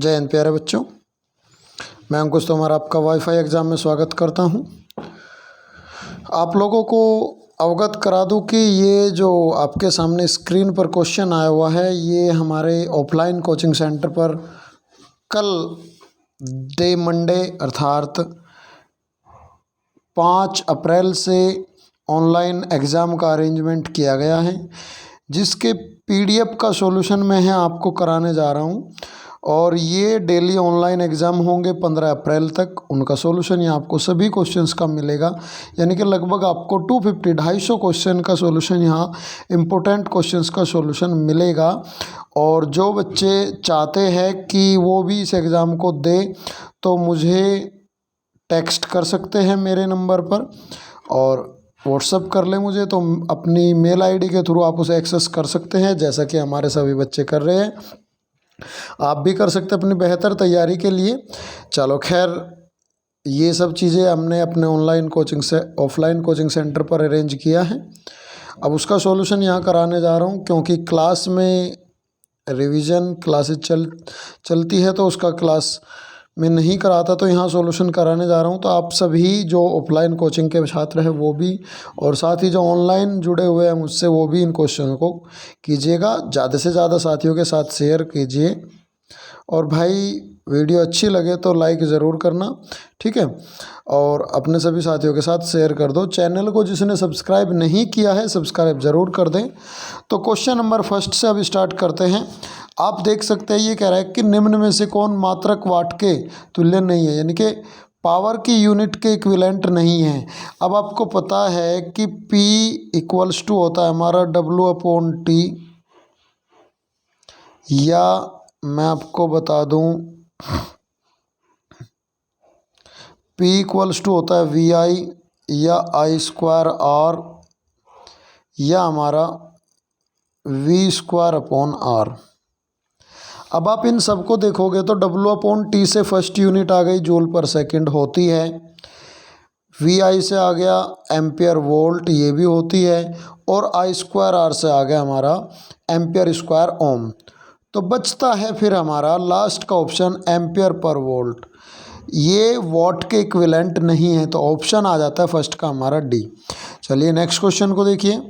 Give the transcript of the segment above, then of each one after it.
जय हिंद प्यारे बच्चों, मैं अंकुश तोमर आपका वाईफाई एग्ज़ाम में स्वागत करता हूं। आप लोगों को अवगत करा दूं कि ये जो आपके सामने स्क्रीन पर क्वेश्चन आया हुआ है, ये हमारे ऑफलाइन कोचिंग सेंटर पर कल मंडे अर्थात 5 अप्रैल से ऑनलाइन एग्ज़ाम का अरेंजमेंट किया गया है, जिसके पीडीएफ का सॉल्यूशन मैं आपको कराने जा रहा हूं। और ये डेली ऑनलाइन एग्ज़ाम होंगे 15 अप्रैल तक। उनका सॉल्यूशन यहाँ आपको सभी क्वेश्चंस का मिलेगा, यानी कि लगभग आपको 250 क्वेश्चन का सॉल्यूशन यहाँ इम्पोर्टेंट क्वेश्चंस का सॉल्यूशन मिलेगा। और जो बच्चे चाहते हैं कि वो भी इस एग्ज़ाम को दे, तो मुझे टेक्स्ट कर सकते हैं मेरे नंबर पर और व्हाट्सअप कर ले मुझे, तो अपनी मेल आईडी के थ्रू आप उसे एक्सेस कर सकते हैं, जैसा कि हमारे सभी बच्चे कर रहे हैं। आप भी कर सकते हैं अपनी बेहतर तैयारी के लिए। चलो खैर, ये सब चीज़ें हमने अपने ऑफलाइन कोचिंग सेंटर पर अरेंज किया है। अब उसका सॉल्यूशन यहाँ कराने जा रहा हूँ, क्योंकि क्लास में रिवीजन क्लासेस चलती है, तो उसका क्लास में नहीं कराता, तो यहाँ सॉल्यूशन कराने जा रहा हूँ। तो आप सभी जो ऑफलाइन कोचिंग के छात्र हैं वो भी, और साथ ही जो ऑनलाइन जुड़े हुए हैं मुझसे, वो भी इन क्वेश्चन को कीजिएगा। ज़्यादा से ज़्यादा साथियों के साथ शेयर कीजिए, और भाई वीडियो अच्छी लगे तो लाइक ज़रूर करना, ठीक है। और अपने सभी साथियों के साथ शेयर कर दो। चैनल को जिसने सब्सक्राइब नहीं किया है, सब्सक्राइब ज़रूर कर दें। तो क्वेश्चन नंबर फर्स्ट से अब स्टार्ट करते हैं। आप देख सकते हैं, ये कह रहा है कि निम्न में से कौन मात्रक वाट के तुल्य नहीं है, यानी कि पावर की यूनिट के इक्विवेलेंट नहीं है। अब आपको पता है कि P इक्वल्स टू होता है हमारा W/T, या मैं आपको बता दूं P इक्वल्स टू होता है VI या I²R, या हमारा V²/R। अब आप इन सबको देखोगे तो W/T से फर्स्ट यूनिट आ गई जूल पर सेकंड होती है, VI से आ गया एम्पियर वोल्ट, ये भी होती है, और I²R से आ गया हमारा एम्पियर स्क्वायर ओम। तो बचता है फिर हमारा लास्ट का ऑप्शन एम्पियर पर वोल्ट। ये वॉट के इक्विवेलेंट नहीं है, तो ऑप्शन आ जाता है फर्स्ट का हमारा डी। चलिए नेक्स्ट क्वेश्चन को देखिए।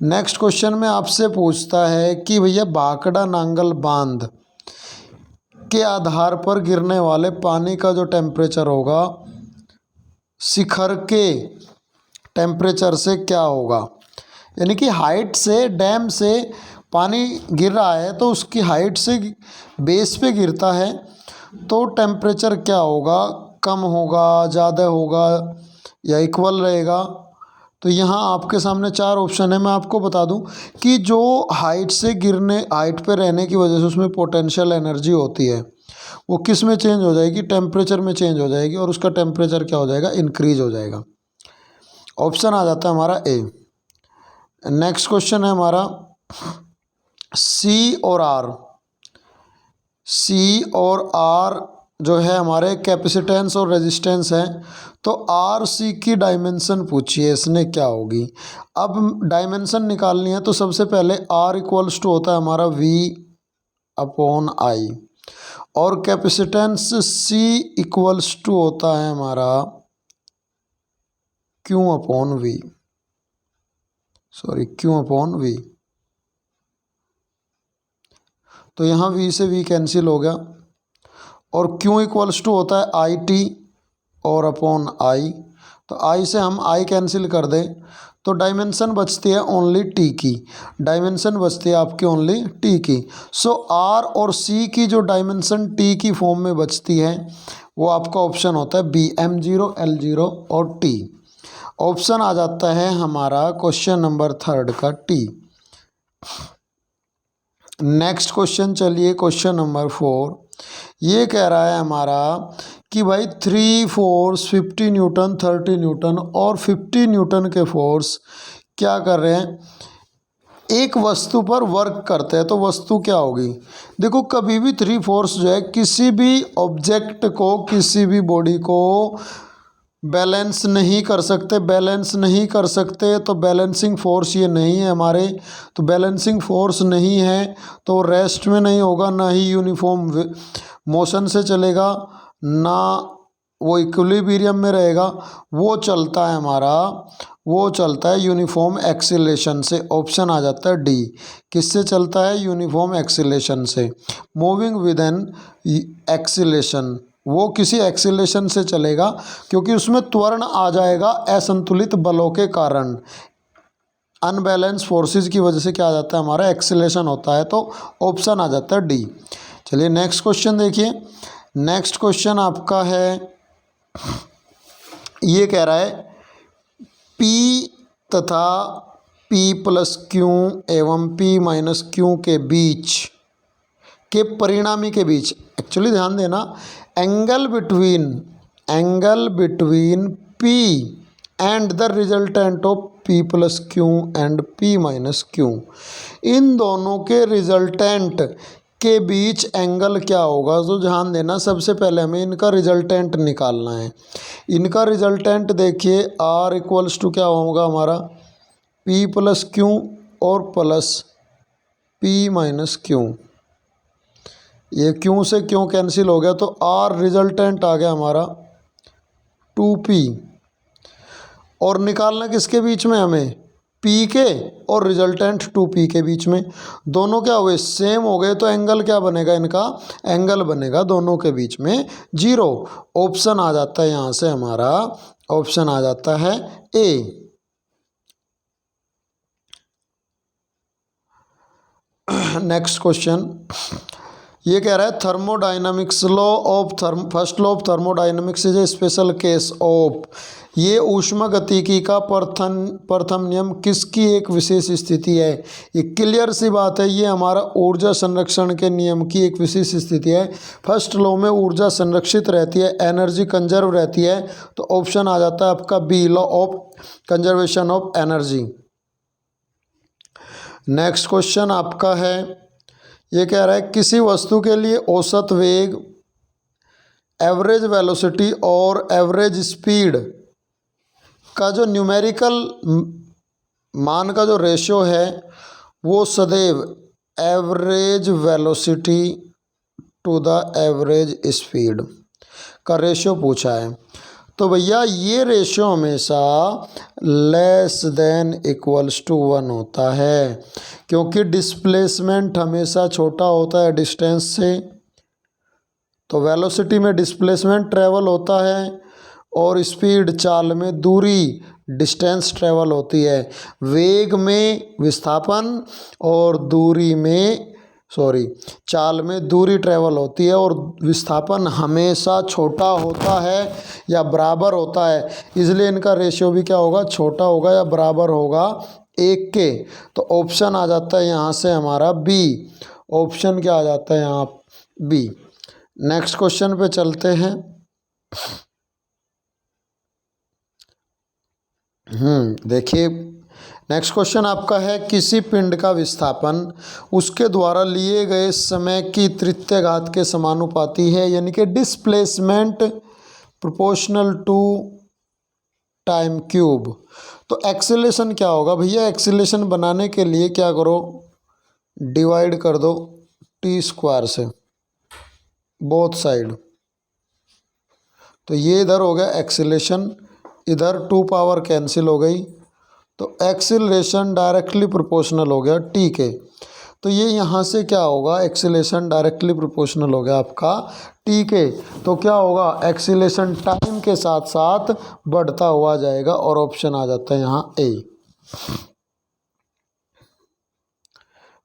नेक्स्ट क्वेश्चन में आपसे पूछता है कि भैया भाखड़ा नांगल बांध के आधार पर गिरने वाले पानी का जो टेम्परेचर होगा, शिखर के टेम्परेचर से क्या होगा। यानी कि हाइट से, डैम से पानी गिर रहा है तो उसकी हाइट से बेस पे गिरता है, तो टेम्परेचर क्या होगा, कम होगा, ज़्यादा होगा, या इक्वल रहेगा। तो यहाँ आपके सामने 4 ऑप्शन है। मैं आपको बता दूं कि जो हाइट पे रहने की वजह से उसमें पोटेंशियल एनर्जी होती है, वो किस में चेंज हो जाएगी, टेम्परेचर में चेंज हो जाएगी, और उसका टेम्परेचर क्या हो जाएगा, इंक्रीज हो जाएगा। ऑप्शन आ जाता है हमारा ए। नेक्स्ट क्वेश्चन है हमारा सी और आर जो है हमारे कैपेसिटेंस और रेजिस्टेंस है। तो आर सी की डायमेंशन पूछिए, इसने क्या होगी। अब डायमेंशन निकालनी है, तो सबसे पहले आर इक्वल्स टू होता है हमारा V/I, और कैपेसिटेंस सी इक्वल्स टू होता है हमारा Q/V। तो यहाँ V से V कैंसिल हो गया, और Q इक्वल्स टू होता है IT और अपॉन I। तो I से हम I कैंसिल कर दें, तो डायमेंशन बचती है ओनली T की, डायमेंशन बचती है आपकी ओनली T की। सो R और C की जो डायमेंशन T की फॉर्म में बचती है, वो आपका ऑप्शन होता है B, M0, L0 और T। ऑप्शन आ जाता है हमारा क्वेश्चन नंबर 3 का T। नेक्स्ट क्वेश्चन, चलिए क्वेश्चन नंबर 4। ये कह रहा है हमारा कि भाई 3 फोर्स 50 न्यूटन, 30 न्यूटन और 50 न्यूटन के फोर्स क्या कर रहे हैं, एक वस्तु पर वर्क करते हैं। तो वस्तु क्या होगी। देखो, कभी भी 3 फोर्स जो है किसी भी ऑब्जेक्ट को, किसी भी बॉडी को बैलेंस नहीं कर सकते, बैलेंस नहीं कर सकते तो बैलेंसिंग फोर्स ये नहीं है हमारे, तो बैलेंसिंग फोर्स नहीं है तो रेस्ट में नहीं होगा, ना ही यूनिफॉर्म मोशन से चलेगा, ना वो इक्विलिब्रियम में रहेगा, वो चलता है हमारा, वो चलता है यूनिफॉर्म एक्सीलरेशन से। ऑप्शन आ जाता है डी। किससे चलता है? यूनिफॉर्म एक्सीलरेशन से। मूविंग विद एन एक्सीलरेशन, वो किसी एक्सीलरेशन से चलेगा क्योंकि उसमें त्वरण आ जाएगा असंतुलित बलों के कारण। अनबैलेंस फोर्सेस की वजह से क्या आ जाता है हमारा? एक्सीलरेशन होता है, तो ऑप्शन आ जाता है डी। चलिए नेक्स्ट क्वेश्चन देखिए। नेक्स्ट क्वेश्चन आपका है, ये कह रहा है P तथा P प्लस क्यू एवं P माइनस क्यू के बीच के परिणामी के बीच, एक्चुअली ध्यान देना, angle between P and the resultant of P plus Q and P minus Q, इन दोनों के रिजल्टेंट के बीच एंगल क्या होगा? तो ध्यान देना, सबसे पहले हमें इनका रिजल्टेंट निकालना है। इनका रिजल्टेंट देखिए, R इक्वल्स टू क्या होगा हमारा? P प्लस क्यू और प्लस P माइनस क्यू। ये क्यू से क्यों कैंसिल हो गया, तो R रिजल्टेंट आ गया हमारा 2P। और निकालना किसके बीच में? हमें P के और रिजल्टेंट 2P के बीच में। दोनों क्या हुए? सेम हो गए, तो एंगल क्या बनेगा इनका? एंगल बनेगा दोनों के बीच में 0। ऑप्शन आ जाता है यहाँ से हमारा, ऑप्शन आ जाता है ए। नेक्स्ट क्वेश्चन, ये कह रहा है thermodynamics law of first law of thermodynamics is a special case of, ये ऊष्मागतिकी का प्रथम नियम किसकी एक विशेष स्थिति है? ये क्लियर सी बात है, ये हमारा ऊर्जा संरक्षण के नियम की एक विशेष स्थिति है। फर्स्ट लॉ में ऊर्जा संरक्षित रहती है, एनर्जी कंजर्व रहती है, तो ऑप्शन आ जाता है आपका B, law of conservation of energy. Next question आपका है, ये कह रहा है किसी वस्तु के लिए औसत वेग, एवरेज वेलोसिटी और एवरेज स्पीड का जो न्यूमेरिकल मान का जो रेशियो है वो सदैव average velocity to the average speed का रेशियो पूछा है। तो भैया ये रेशियो हमेशा लेस देन इक्वल्स टू 1 होता है, क्योंकि डिस्प्लेसमेंट हमेशा छोटा होता है डिस्टेंस से। तो वेलोसिटी में डिस्प्लेसमेंट ट्रेवल होता है और स्पीड चाल में दूरी डिस्टेंस ट्रेवल होती है। वेग में विस्थापन और दूरी में चाल में दूरी ट्रेवल होती है, और विस्थापन हमेशा छोटा होता है या बराबर होता है, इसलिए इनका रेशियो भी क्या होगा? छोटा होगा या बराबर होगा 1 के। तो ऑप्शन आ जाता है यहाँ से हमारा बी। ऑप्शन क्या आ जाता है यहाँ? बी। नेक्स्ट क्वेश्चन पे चलते हैं। देखिए नेक्स्ट क्वेश्चन आपका है, किसी पिंड का विस्थापन उसके द्वारा लिए गए समय की तृतीय घात के समानुपाती है, यानी कि displacement proportional to time cube. तो एक्सीलरेशन क्या होगा भैया? एक्सीलरेशन बनाने के लिए क्या करो? डिवाइड कर दो t² से बोथ साइड। तो ये इधर हो गया एक्सीलरेशन, इधर 2 पावर कैंसिल हो गई, तो एक्सीलरेशन डायरेक्टली प्रोपोर्शनल हो गया टी के। तो ये यहाँ से क्या होगा? एक्सीलरेशन डायरेक्टली प्रोपोर्शनल हो गया आपका टी के। तो क्या होगा? एक्सीलरेशन टाइम के साथ साथ बढ़ता हुआ जाएगा, और ऑप्शन आ जाता है यहाँ ए।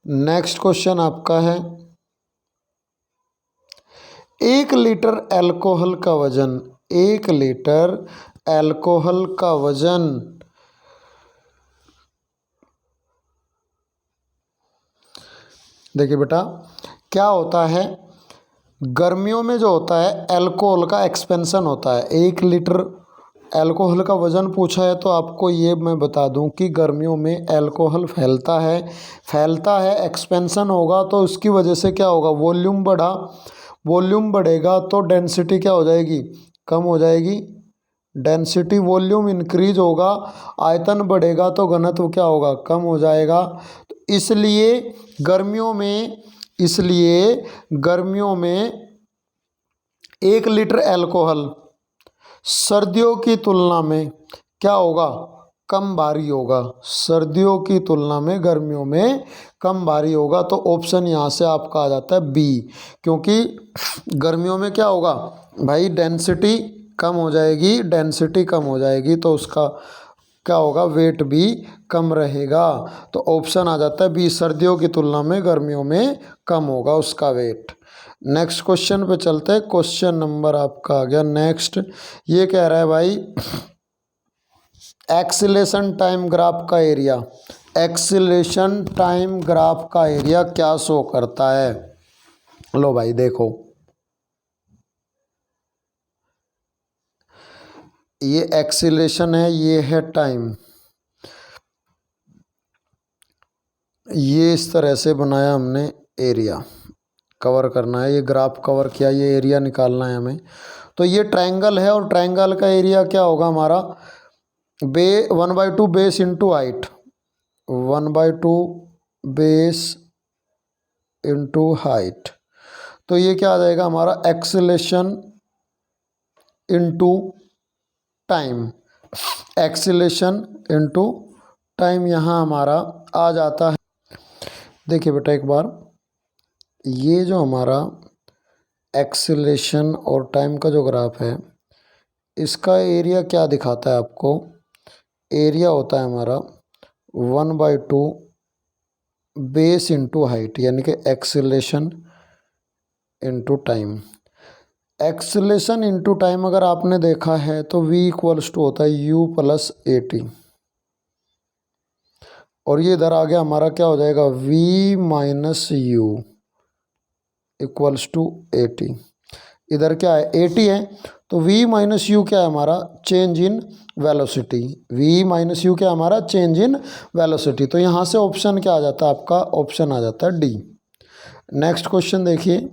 नेक्स्ट क्वेश्चन आपका है, 1 लीटर अल्कोहल का वजन, 1 लीटर अल्कोहल का वजन देखिए बेटा क्या होता है, गर्मियों में जो होता है अल्कोहल का एक्सपेंशन होता है। 1 लीटर अल्कोहल का वज़न पूछा है, तो आपको ये मैं बता दूं कि गर्मियों में अल्कोहल फैलता है, एक्सपेंशन होगा, तो उसकी वजह से क्या होगा? वॉल्यूम बढ़ा, वॉल्यूम बढ़ेगा तो डेंसिटी क्या हो जाएगी? कम हो जाएगी, डेंसिटी वॉल्यूम इंक्रीज होगा, आयतन बढ़ेगा तो घनत्व क्या होगा, कम हो जाएगा। तो इसलिए गर्मियों में 1 लीटर अल्कोहल सर्दियों की तुलना में क्या होगा, कम भारी होगा। सर्दियों की तुलना में गर्मियों में कम भारी होगा। तो ऑप्शन यहाँ से आपका आ जाता है बी, क्योंकि गर्मियों में क्या होगा भाई, डेंसिटी कम हो जाएगी, डेंसिटी कम हो जाएगी तो उसका क्या होगा, वेट भी कम रहेगा। तो ऑप्शन आ जाता है बी, सर्दियों की तुलना में गर्मियों में कम होगा उसका वेट। नेक्स्ट क्वेश्चन पे चलते हैं। क्वेश्चन नंबर आपका आ गया नेक्स्ट। ये कह रहा है भाई, एक्सीलेशन टाइम ग्राफ का एरिया, एक्सीलेशन टाइम ग्राफ का एरिया क्या शो करता है। लो भाई देखो, ये एक्सीलेशन है, ये है टाइम। ये इस तरह से बनाया हमने, एरिया कवर करना है, ये ग्राफ कवर किया, ये एरिया निकालना है हमें। तो ये ट्रायंगल है और ट्रायंगल का एरिया क्या होगा हमारा, 1/2 base into height, 1/2 base into height. तो ये क्या आ जाएगा हमारा, acceleration into time, acceleration into time यहाँ हमारा आ जाता है। देखिए बेटा एक बार, ये जो हमारा एक्सीलेशन और टाइम का जो ग्राफ है, इसका एरिया क्या दिखाता है आपको, एरिया होता है हमारा 1/2 बेस इंटू हाइट, यानी कि acceleration into time. Acceleration into time अगर आपने देखा है तो v इक्वल्स टू होता है u प्लस AT, और ये इधर आ गया हमारा क्या हो जाएगा, v minus u equals to AT। इधर क्या है, AT है, तो v माइनस यू क्या है हमारा, change in velocity. v minus you क्या है हमारा, चेंज इन वेलोसिटी। तो यहाँ से ऑप्शन क्या आ जाता है आपका, ऑप्शन आ जाता है डी। नेक्स्ट क्वेश्चन देखिए।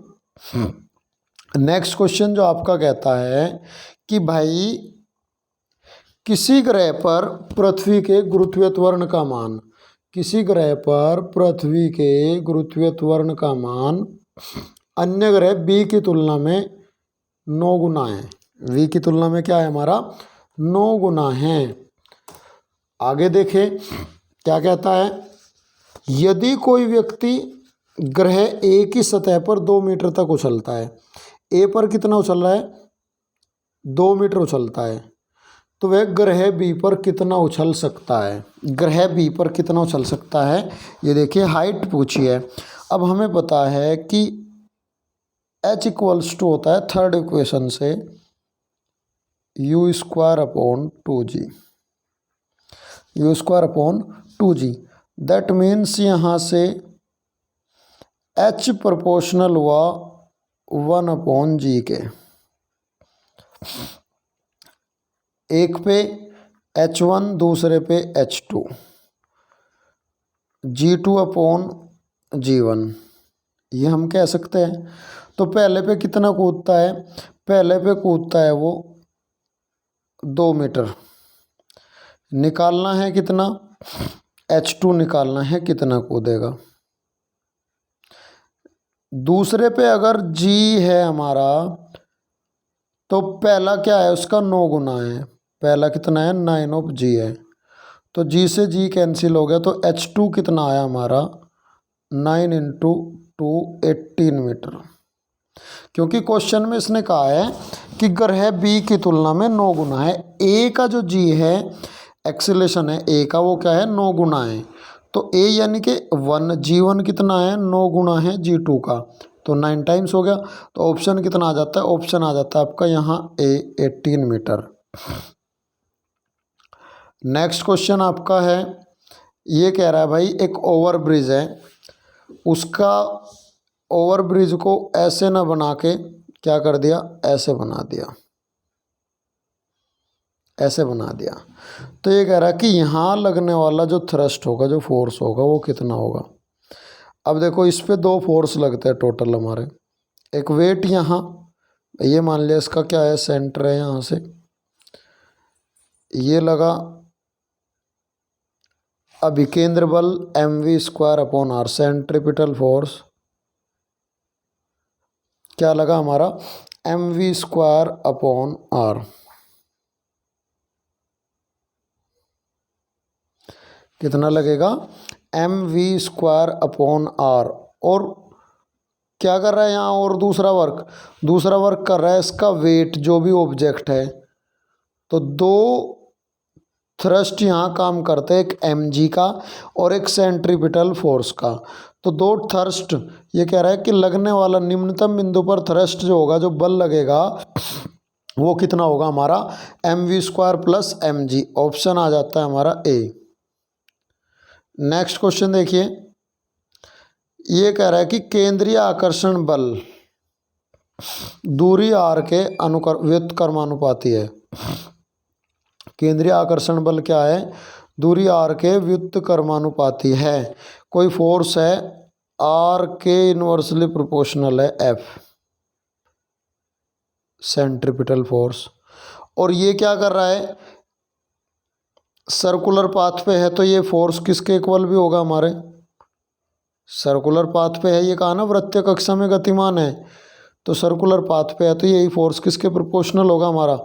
नेक्स्ट क्वेश्चन जो आपका कहता है कि भाई किसी ग्रह पर पृथ्वी के गुरुत्वाकर्षण का मान, किसी ग्रह पर पृथ्वी के गुरुत्वाकर्षण का मान अन्य ग्रह बी की तुलना में 9 गुना है। वी की तुलना में क्या है हमारा, 9 गुना है। आगे देखें क्या कहता है, यदि कोई व्यक्ति ग्रह ए की सतह पर 2 मीटर तक उछलता है, ए पर कितना उछल रहा है, 2 मीटर उछलता है, तो वह ग्रह बी पर कितना उछल सकता है, ग्रह बी पर कितना उछल सकता है। ये देखिए हाइट पूछी है। अब हमें पता है कि h इक्वल्स टू होता है थर्ड इक्वेशन से u² upon 2g, u² upon 2g। That means यहाँ से h प्रोपोर्शनल हुआ 1/g के, एक पे h1 दूसरे पे h2, g2/g1 ये हम कह सकते हैं। तो पहले पे कितना कूदता है, पहले पे कूदता है वो 2 मीटर, निकालना है कितना, h2 निकालना है कितना कूदेगा। दूसरे पे अगर g है हमारा, तो पहला क्या है उसका 9 गुना है, पहला कितना है 9/g है, तो g से g कैंसिल हो गया, तो h2 कितना आया हमारा 9 इंटू 2 18 मीटर। क्योंकि क्वेश्चन में इसने कहा है कि ग्रह बी की तुलना में 9 गुना है, ए का जो जी है एक्सीलेशन है ए का वो क्या है 9 गुना है, तो ए यानी कि 1g1 कितना है 9 गुना है g2 का, तो 9 टाइम्स हो गया। तो ऑप्शन कितना आ जाता है, ऑप्शन आ जाता है आपका यहाँ ए 18 मीटर। नेक्स्ट क्वेश्चन आपका है, ये कह रहा है भाई एक ओवर ब्रिज है, उसका ओवर ब्रिज को ऐसे ना बना के क्या कर दिया, ऐसे बना दिया, ऐसे बना दिया। तो ये कह रहा है कि यहाँ लगने वाला जो थ्रस्ट होगा, जो फोर्स होगा वो कितना होगा। अब देखो इस पे 2 फोर्स लगते हैं टोटल हमारे, एक वेट यहाँ, ये मान लिया इसका क्या है सेंटर है यहाँ से, ये लगा अभिकेंद्र बल mv² / r, सेंट्रीपिटल फोर्स क्या लगा हमारा mv² / r। कितना लगेगा mv² / r। और क्या कर रहा है यहाँ, और दूसरा वर्क कर रहा है इसका वेट, जो भी ऑब्जेक्ट है। तो दो थ्रस्ट यहाँ काम करते हैं, एक mg का और एक सेंट्रीपिटल फोर्स का। तो दो थ्रस्ट, ये कह रहा है कि लगने वाला निम्नतम बिंदु पर थ्रस्ट जो होगा, जो बल लगेगा, वो कितना होगा हमारा mv² + mg। ऑप्शन आ जाता है हमारा ए। नेक्स्ट क्वेश्चन देखिए, ये कह रहा है कि केंद्रीय आकर्षण बल दूरी r के व्युत्क्रमानुपाती है। केंद्रीय आकर्षण बल क्या है, दूरी r के व्युत्क्रमानुपाती है। कोई फोर्स है r के इनवर्सली प्रोपोर्शनल है F, सेंट्रीपिटल फोर्स। और ये क्या कर रहा है, सर्कुलर पाथ पे है, तो ये फोर्स किसके इक्वल भी होगा, हमारे सर्कुलर पाथ पे है। ये कहा ना वृत्तीय कक्षा में गतिमान है, तो सर्कुलर पाथ पे है, तो यही फोर्स किसके प्रोपोर्शनल होगा, हमारा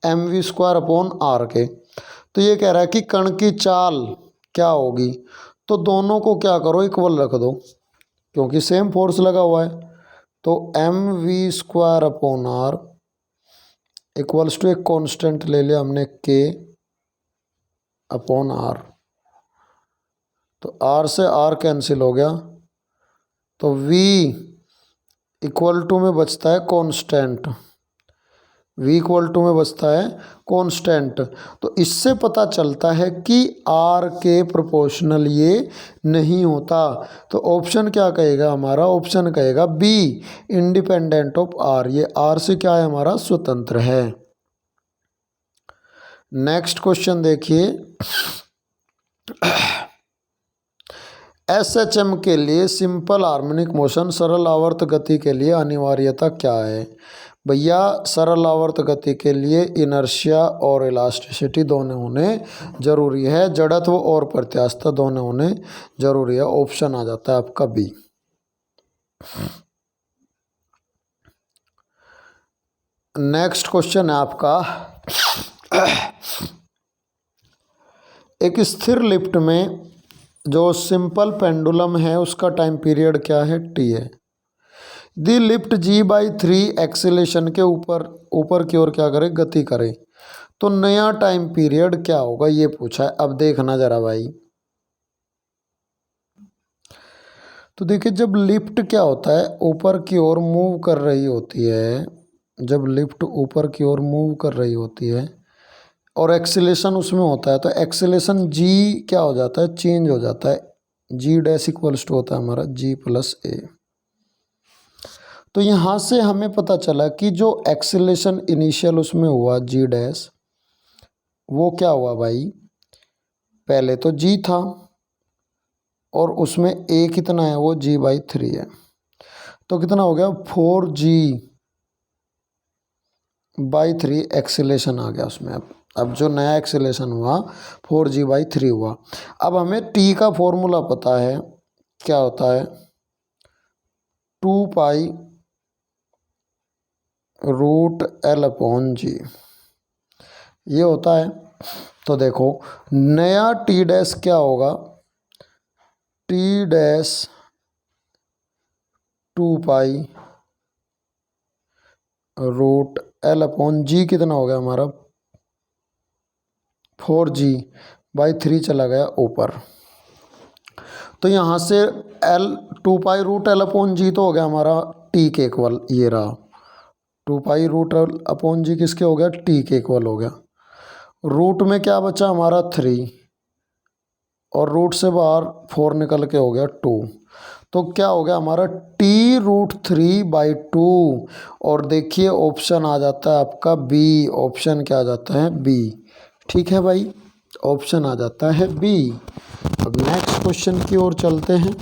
mv² / r के। तो ये कह रहा है कि कण की चाल क्या होगी, तो दोनों को क्या करो, इक्वल रख दो, क्योंकि सेम फोर्स लगा हुआ है। तो mv² / r इक्वल्स टू एक कांस्टेंट ले लिया हमने k/r। तो r से r कैंसिल हो गया, तो v = में बचता है कांस्टेंट, में बचता है कांस्टेंट। तो इससे पता चलता है कि r के प्रोपोर्शनल ये नहीं होता। तो ऑप्शन क्या कहेगा हमारा, ऑप्शन कहेगा बी, इंडिपेंडेंट ऑफ r। ये r से क्या है, हमारा स्वतंत्र है। नेक्स्ट क्वेश्चन देखिए, SHM के लिए सिंपल हार्मोनिक मोशन सरल आवर्त गति के लिए अनिवार्यता क्या है। भैया सरल आवर्त गति के लिए इनर्शिया और इलास्टिसिटी दोनों होने जरूरी है, जड़त्व और प्रत्यास्थता दोनों होने जरूरी है। ऑप्शन आ जाता है आपका बी। नेक्स्ट क्वेश्चन है आपका, एक स्थिर लिफ्ट में जो सिंपल पेंडुलम है उसका टाइम पीरियड क्या है, टी है। दी लिफ्ट g/3 एक्सीलेशन के ऊपर की ओर क्या करे, गति करे, तो नया टाइम पीरियड क्या होगा, ये पूछा है। अब देखना जरा भाई, तो देखिए जब लिफ्ट क्या होता है, ऊपर की ओर मूव कर रही होती है, जब लिफ्ट ऊपर की ओर मूव कर रही होती है और एक्सीलेशन उसमें होता है, तो एक्सीलेशन g क्या हो जाता है, चेंज हो जाता है। g' = होता है हमारा g + a। तो यहाँ से हमें पता चला कि जो एक्सीलेशन इनिशियल उसमें हुआ g', वो क्या हुआ भाई, पहले तो g था और उसमें a कितना है, वो g/3 है। तो कितना हो गया, 4g/3 एक्सीलेशन आ गया उसमें। अब जो नया एक्सीलेशन हुआ 4g/3 हुआ। अब हमें t का फॉर्मूला पता है, क्या होता है, 2π√L/g ये होता है। तो देखो नया t' क्या होगा, t' 2π√L/g कितना हो गया हमारा, 4g/3 चला गया ऊपर। तो यहाँ से 2π√L/g तो हो गया हमारा t के इक्वल, ये रहा 2π√L/g किसके हो गया, t के इक्वल हो गया। रूट में क्या बचा हमारा 3 और रूट से बाहर 4 निकल के हो गया 2। तो क्या हो गया हमारा t√3/2। और देखिए ऑप्शन आ जाता है आपका बी, ऑप्शन क्या आ जाता है, बी। ठीक है भाई, ऑप्शन आ जाता है बी। अब नेक्स्ट क्वेश्चन की ओर चलते हैं।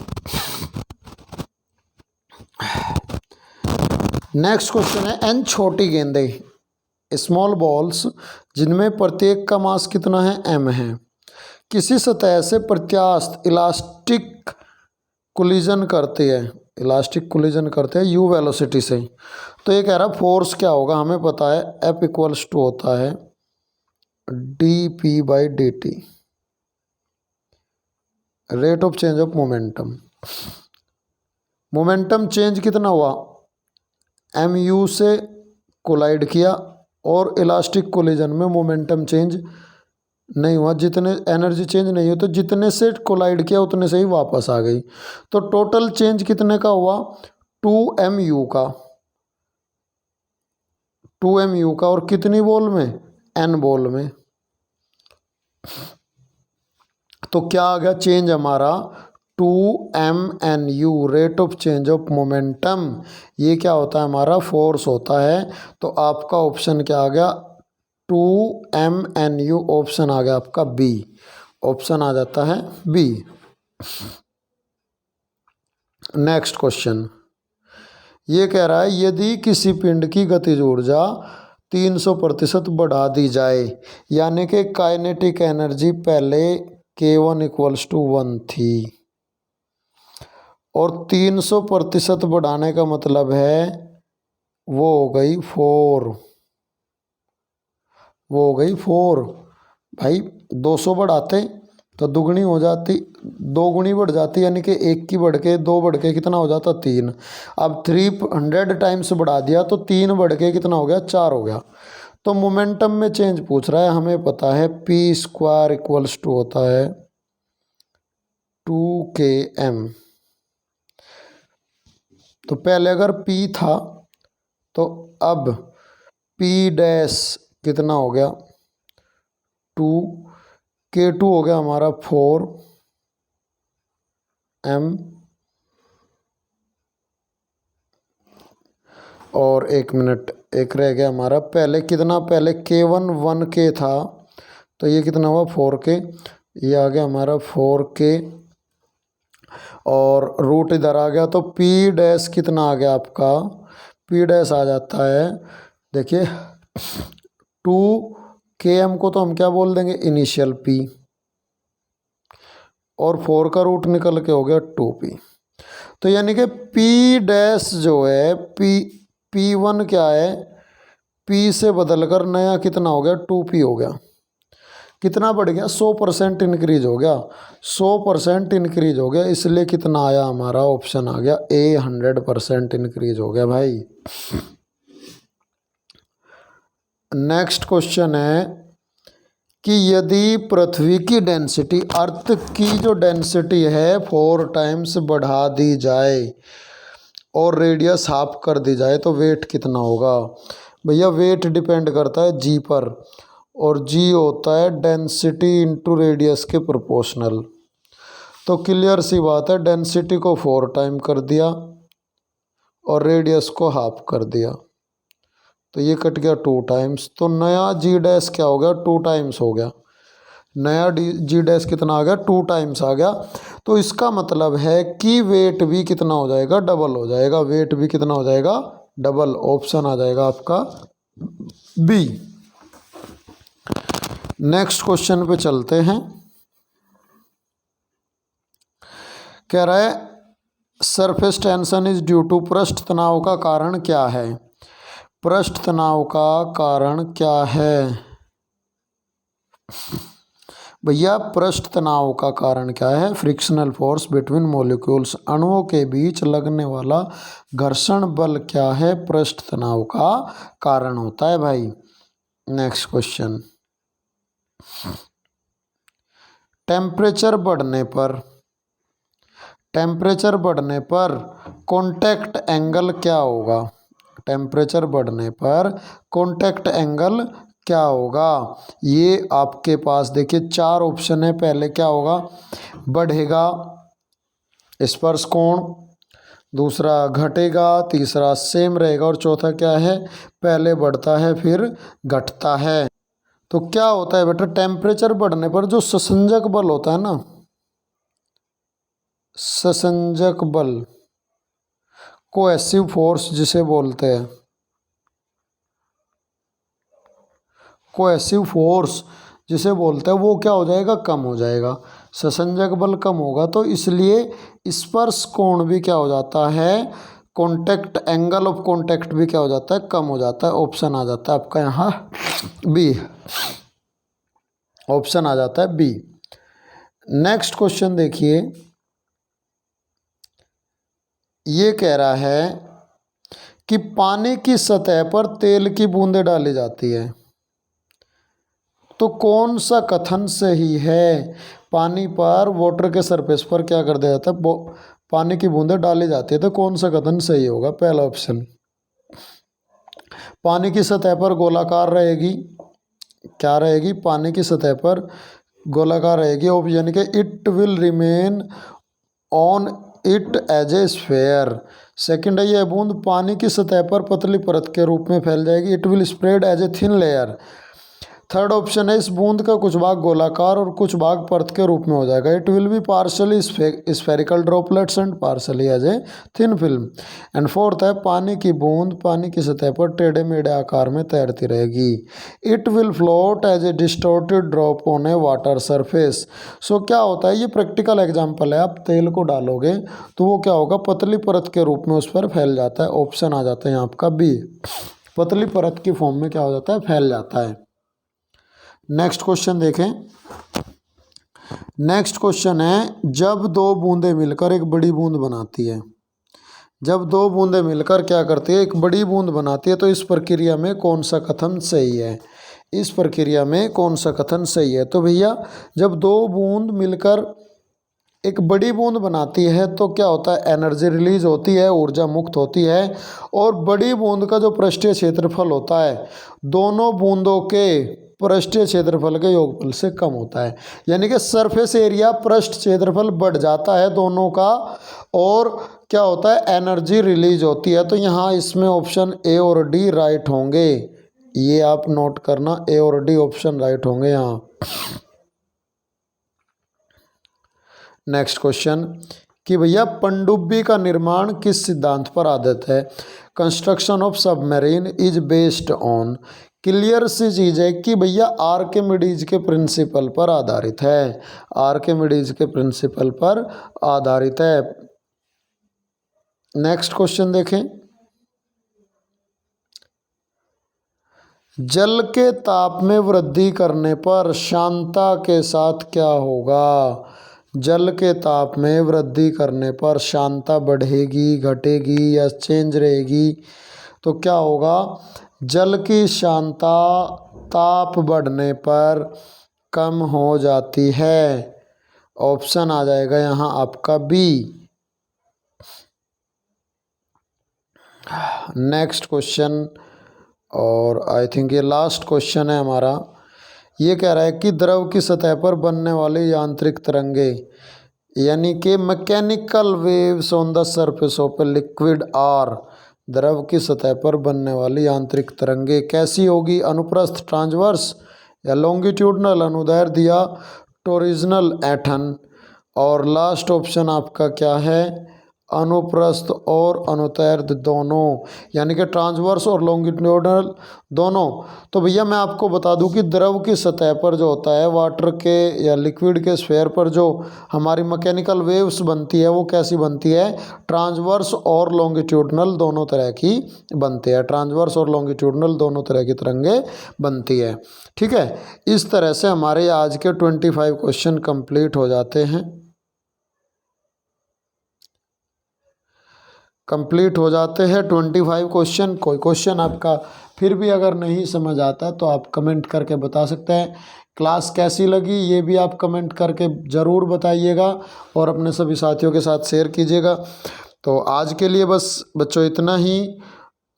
नेक्स्ट क्वेश्चन है, n छोटी गेंदें स्मॉल बॉल्स जिनमें प्रत्येक का मास कितना है, m है, किसी सतह से प्रत्यास्थ इलास्टिक कोलिजन करते हैं u वेलोसिटी से। तो ये कह रहा फोर्स क्या होगा, हमें पता है F इक्वल्स टू होता है dp/dt, rate of change of momentum. Momentum change कितना हुआ, mu से कोलाइड किया और इलास्टिक कोलिजन में मोमेंटम चेंज नहीं हुआ, जितने एनर्जी चेंज नहीं हुई, तो जितने से कोलाइड किया उतने से ही वापस आ गई। तो टोटल चेंज कितने का हुआ, 2mu का, 2mu का, और कितनी बॉल में, n बॉल में। तो क्या आ गया चेंज हमारा, 2mnu, rate of change of momentum. ये क्या होता है, हमारा फोर्स होता है। तो आपका ऑप्शन क्या आ गया, 2mnu, ऑप्शन आ गया आपका बी, ऑप्शन आ जाता है बी। नेक्स्ट क्वेश्चन ये कह रहा है यदि किसी पिंड की गतिज ऊर्जा 300% बढ़ा दी जाए, यानी कि काइनेटिक एनर्जी पहले K1 इक्वल्स टू 1 थी, और 300% बढ़ाने का मतलब है वो हो गई 4, वो हो गई 4। भाई 200 बढ़ाते तो दुगनी हो जाती, 2 गुनी बढ़ जाती, यानी कि 1 की बढ़ के 2 बढ़ के कितना हो जाता, 3। अब 300 टाइम्स बढ़ा दिया तो 3 बढ़ के कितना हो गया, 4 हो गया। तो मोमेंटम में चेंज पूछ रहा है, हमें पता है p² इक्वल्स टू होता है 2km। तो पहले अगर p था तो अब p डैश कितना हो गया, 2, K2 हो गया हमारा 4m, और 1 मिनट, एक रह गया हमारा, पहले कितना, पहले K1 1k था, तो ये कितना हुआ 4k, ये आ गया हमारा 4k, और रूट इधर आ गया, तो p डैश कितना आ गया आपका, p डैश आ जाता है, देखिए 2km को तो हम क्या बोल देंगे, इनिशियल p, और 4 का रूट निकल के हो गया 2p। तो यानी कि p डैश जो है, p1 क्या है, p से बदलकर नया कितना हो गया, 2p हो गया। कितना बढ़ गया, 100% इंक्रीज हो गया, 100% इंक्रीज हो गया, इसलिए कितना आया हमारा, ऑप्शन आ गया ए, 100% इंक्रीज हो गया भाई। नेक्स्ट क्वेश्चन है कि यदि पृथ्वी की डेंसिटी, अर्थ की जो डेंसिटी है 4 टाइम्स बढ़ा दी जाए और रेडियस हाफ कर दी जाए तो वेट कितना होगा। भैया वेट डिपेंड करता है जी पर, और जी होता है डेंसिटी इंटू रेडियस के प्रोपोर्शनल। तो क्लियर सी बात है, डेंसिटी को 4 टाइम कर दिया और रेडियस को हाफ कर दिया, तो ये कट गया 2 टाइम्स, तो नया जी डैश क्या हो गया, 2 टाइम्स हो गया, नया जी डैश कितना आ गया, 2 टाइम्स आ गया। तो इसका मतलब है कि वेट भी कितना हो जाएगा, डबल हो जाएगा, वेट भी कितना हो जाएगा, डबल, ऑप्शन आ जाएगा आपका बी। नेक्स्ट क्वेश्चन पे चलते हैं। कह रहा है surface tension is due to, पृष्ठ तनाव का कारण क्या है, पृष्ठ तनाव का कारण क्या है। भैया पृष्ठ तनाव का कारण क्या है, फ्रिक्शनल फोर्स बिटवीन मॉलिक्यूल्स, अणुओं के बीच लगने वाला घर्षण बल क्या है, पृष्ठ तनाव का कारण होता है भाई। नेक्स्ट क्वेश्चन, टेम्परेचर बढ़ने पर, टेम्परेचर बढ़ने पर कॉन्टैक्ट एंगल क्या होगा, टेम्परेचर बढ़ने पर कॉन्टैक्ट एंगल क्या होगा। ये आपके पास देखिए 4 ऑप्शन है, पहले क्या होगा, बढ़ेगा स्पर्श कोण, दूसरा घटेगा, तीसरा सेम रहेगा, और चौथा क्या है, पहले बढ़ता है फिर घटता है। तो क्या होता है बेटा, टेम्परेचर बढ़ने पर जो ससंजक बल होता है ना, ससंजक बल, कोएसिव फोर्स जिसे बोलते हैं, कोहेसिव फोर्स जिसे बोलते हैं वो क्या हो जाएगा, कम हो जाएगा। ससंजक बल कम होगा तो इसलिए स्पर्श कोण भी क्या हो जाता है, कॉन्टैक्ट एंगल ऑफ कॉन्टैक्ट भी क्या हो जाता है, कम हो जाता है। ऑप्शन आ जाता है आपका यहाँ बी, ऑप्शन आ जाता है बी। नेक्स्ट क्वेश्चन देखिए, ये कह रहा है कि पानी की सतह पर तेल की बूंदें डाली जाती है, तो कौन सा कथन सही है। पानी पर वाटर के सरफेस पर क्या कर दिया जाता है, पानी की बूंदें डाली जाती है, तो कौन सा कथन सही होगा। पहला ऑप्शन, पानी की सतह पर गोलाकार रहेगी, क्या रहेगी, पानी की सतह पर गोलाकार रहेगी, यानी कि it will remain on it as a sphere. Second है, यह बूंद पानी की सतह पर पतली परत के रूप में फैल जाएगी, it will spread as a thin layer. Third option है, इस बूंद का कुछ भाग गोलाकार और कुछ भाग परत के रूप में हो जाएगा, it will be partially spherical droplets and partially as a thin film. And fourth है, पानी की बूंद पानी की सतह पर टेढ़े मेढ़े आकार में तैरती रहेगी, it will float as a distorted drop on a water surface. So क्या होता है, ये प्रैक्टिकल एग्जाम्पल है, आप तेल को डालोगे तो वो क्या होगा, पतली परत के रूप में उस पर फैल जाता है। ऑप्शन आ जाता है यहाँ आपका बी, पतली परत की फॉर्म में क्या हो जाता है, फैल जाता है। नेक्स्ट क्वेश्चन देखें, नेक्स्ट क्वेश्चन है, जब दो बूंदें मिलकर एक बड़ी बूंद बनाती है, जब दो बूंदें मिलकर क्या करती है, एक बड़ी बूंद बनाती है, तो इस प्रक्रिया में कौन सा कथन सही है, इस प्रक्रिया में कौन सा कथन सही है। तो भैया जब दो बूंद मिलकर एक बड़ी बूंद बनाती है तो क्या होता है, एनर्जी रिलीज होती है, ऊर्जा मुक्त होती है, और बड़ी बूंद का जो पृष्ठीय क्षेत्रफल होता है दोनों बूंदों के पृष्ठीय क्षेत्रफल के योगफल से कम होता है, यानी कि सरफेस एरिया पृष्ठ क्षेत्रफल बढ़ जाता है दोनों का, और क्या होता है, एनर्जी रिलीज होती है। तो यहाँ इसमें ऑप्शन ए और डी राइट होंगे, ये आप नोट करना, ए और डी ऑप्शन राइट होंगे यहाँ। नेक्स्ट क्वेश्चन कि भैया पनडुब्बी का निर्माण किस सिद्धांत पर आधारित है, construction of submarine is based on. Clear सी चीज़ है कि भैया आर्किमिडीज के प्रिंसिपल पर आधारित है, आर्किमिडीज के प्रिंसिपल पर आधारित है। नेक्स्ट क्वेश्चन देखें, जल के ताप में वृद्धि करने पर शांता के साथ क्या होगा, जल के ताप में वृद्धि करने पर शांता बढ़ेगी, घटेगी या चेंज रहेगी। तो क्या होगा, जल की शांता ताप बढ़ने पर कम हो जाती है। ऑप्शन आ जाएगा यहाँ आपका बी। नेक्स्ट क्वेश्चन, और आई थिंक ये लास्ट क्वेश्चन है हमारा। ये कह रहा है कि द्रव की सतह पर बनने वाले यांत्रिक तरंगे, यानी कि mechanical waves on the surface of a liquid are, द्रव की सतह पर बनने वाली यांत्रिक तरंगे कैसी होगी, अनुप्रस्थ ट्रांसवर्स या लॉन्गिट्यूडनल, अनुदैर्ध्य या टोरिजनल एटन। और लास्ट ऑप्शन आपका क्या है, अनुप्रस्थ और अनुदैर्ध्य दोनों, यानी कि ट्रांसवर्स और लॉन्गिट्यूडनल दोनों। तो भैया मैं आपको बता दूं कि द्रव की सतह पर जो होता है, वाटर के या लिक्विड के स्फीयर पर जो हमारी मैकेनिकल वेव्स बनती है वो कैसी बनती है, ट्रांसवर्स और लॉन्गिट्यूडनल दोनों तरह की बनती है, ट्रांसवर्स और लॉन्गिट्यूडनल दोनों तरह की तरंगे बनती है। ठीक है, इस तरह से हमारे आज के 25 क्वेश्चन कंप्लीट हो जाते हैं, कंप्लीट हो जाते हैं 25 क्वेश्चन। कोई क्वेश्चन आपका फिर भी अगर नहीं समझ आता तो आप कमेंट करके बता सकते हैं। क्लास कैसी लगी ये भी आप कमेंट करके ज़रूर बताइएगा और अपने सभी साथियों के साथ शेयर कीजिएगा। तो आज के लिए बस बच्चों इतना ही,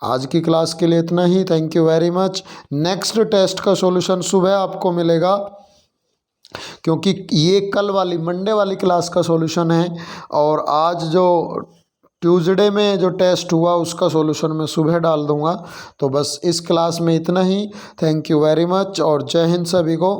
आज की क्लास के लिए इतना ही। Thank you very much. Next test का सॉल्यूशन सुबह आपको मिलेगा, क्योंकि ये कल वाली मंडे वाली क्लास का सॉल्यूशन है, और आज जो ट्यूसडे में जो टेस्ट हुआ उसका सॉल्यूशन मैं सुबह डाल दूंगा। तो बस इस क्लास में इतना ही। थैंक यू वेरी मच और जय हिंद सभी को।